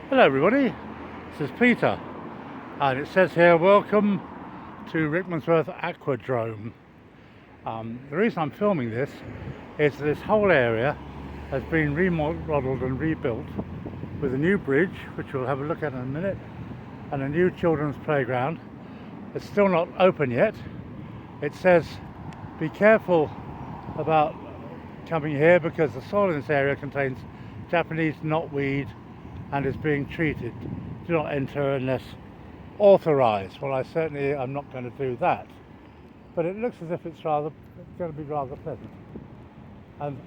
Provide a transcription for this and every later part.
Hello everybody, this is Peter and it says here welcome to Rickmansworth Aquadrome. The reason I'm filming this is this whole area has been remodeled and rebuilt with a new bridge, which we'll have a look at in a minute, and a new children's playground. It's still not open yet. It says be careful about coming here because the soil in this area contains Japanese knotweed and is being treated. Do not enter unless authorized. Well, I certainly am not going to do that, but it looks as if it's going to be rather pleasant. And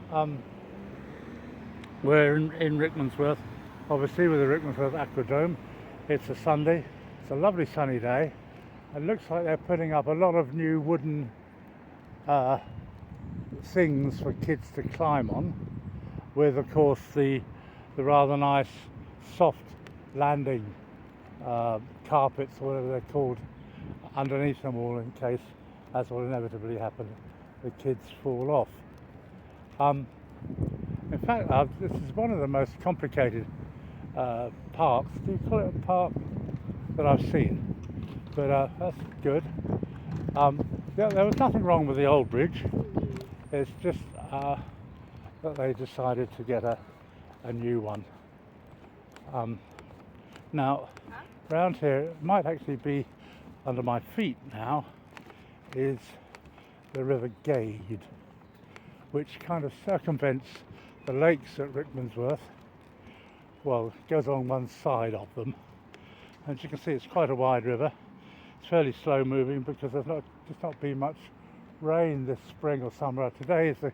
we're in Rickmansworth, obviously, with the Rickmansworth Aquadrome. It's a Sunday. It's a lovely sunny day. It looks like they're putting up a lot of new wooden things for kids to climb on, with, of course, the rather nice soft landing carpets, or whatever they're called, underneath them all, in case, as will inevitably happen, the kids fall off. In fact, this is one of the most complicated parks, do you call it a park, that I've seen, but that's good. There was nothing wrong with the old bridge. It's just that they decided to get a new one. Now, around here, it might actually be under my feet now, is the River Gade, which kind of circumvents the lakes at Rickmansworth. Well, it goes along one side of them. And as you can see, it's quite a wide river. It's fairly slow moving because there's not been much rain this spring or summer. Today is the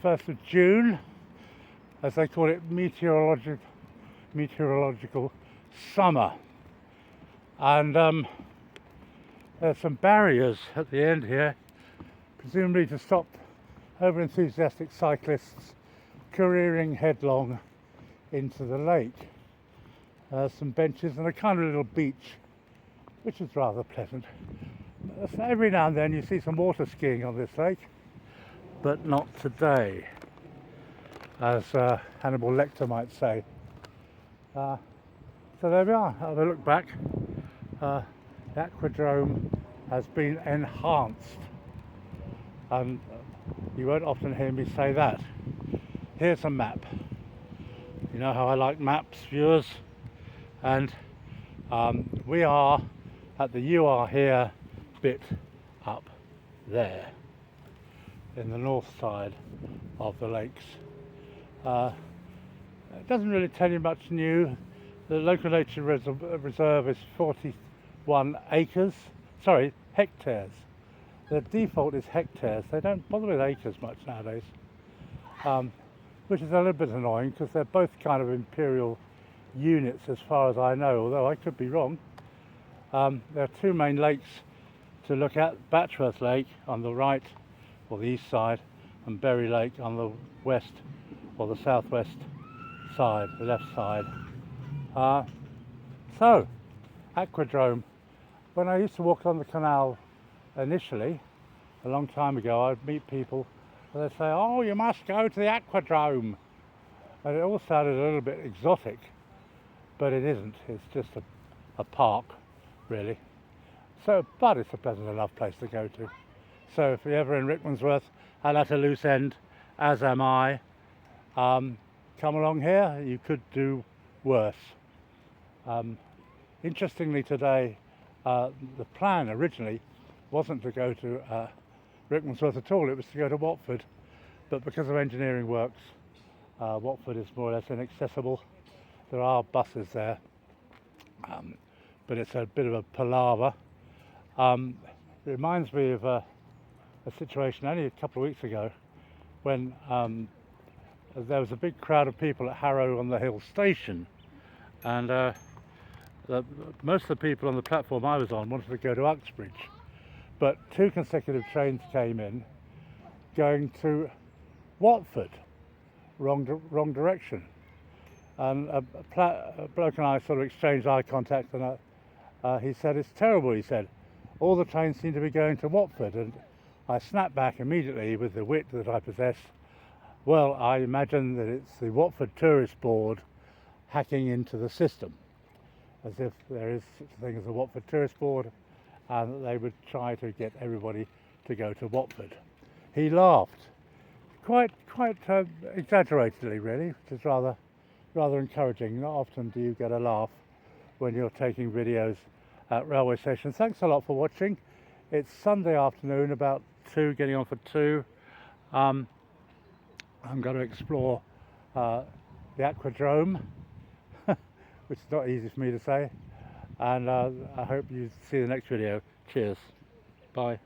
1st of June, as they call it, meteorological summer. And there's some barriers at the end here, presumably to stop over-enthusiastic cyclists careering headlong into the lake. Some benches and a kind of little beach, which is rather pleasant. So every now and then you see some water skiing on this lake, but not today, as Hannibal Lecter might say. So there we are. Have a look back. The Aquadrome has been enhanced, and you won't often hear me say that. Here's a map. You know how I like maps, viewers, and we are at the "you are here" bit up there in the north side of the lakes. It doesn't really tell you much new. The local nature reserve is 41 hectares. The default is hectares. They don't bother with acres much nowadays, which is a little bit annoying because they're both kind of imperial units as far as I know, although I could be wrong. There are two main lakes to look at: Batchworth Lake on the right or the east side, and Berry Lake on the west or the southwest side, the left side. So, Aquadrome. When I used to walk on the canal initially, a long time ago, I'd meet people and they'd say, "Oh, you must go to the Aquadrome." And it all sounded a little bit exotic, but it isn't. It's just a park, really. So, but it's a pleasant enough place to go to. So if you're ever in Rickmansworth and at a loose end, as am I, come along here. You could do worse. Interestingly today, the plan originally wasn't to go to Rickmansworth at all. It was to go to Watford, but because of engineering works, Watford is more or less inaccessible. There are buses there, but it's a bit of a palaver. It reminds me of a situation only a couple of weeks ago when there was a big crowd of people at Harrow-on-the-Hill station, and most of the people on the platform I was on wanted to go to Uxbridge, but two consecutive trains came in going to Watford, wrong direction, and a bloke and I sort of exchanged eye contact, and he said, "It's terrible," he said, "all the trains seem to be going to Watford." And I snapped back immediately with the wit that I possess. Well, I imagine that it's the Watford Tourist Board hacking into the system. as if there is such a thing as a Watford Tourist Board, and that they would try to get everybody to go to Watford. He laughed, quite exaggeratedly really, which is rather encouraging. Not often do you get a laugh when you're taking videos at railway stations. Thanks a lot for watching. It's Sunday afternoon, about 2, getting on for 2. I'm going to explore the Aquadrome, which is not easy for me to say, and I hope you see the next video. Cheers. Bye.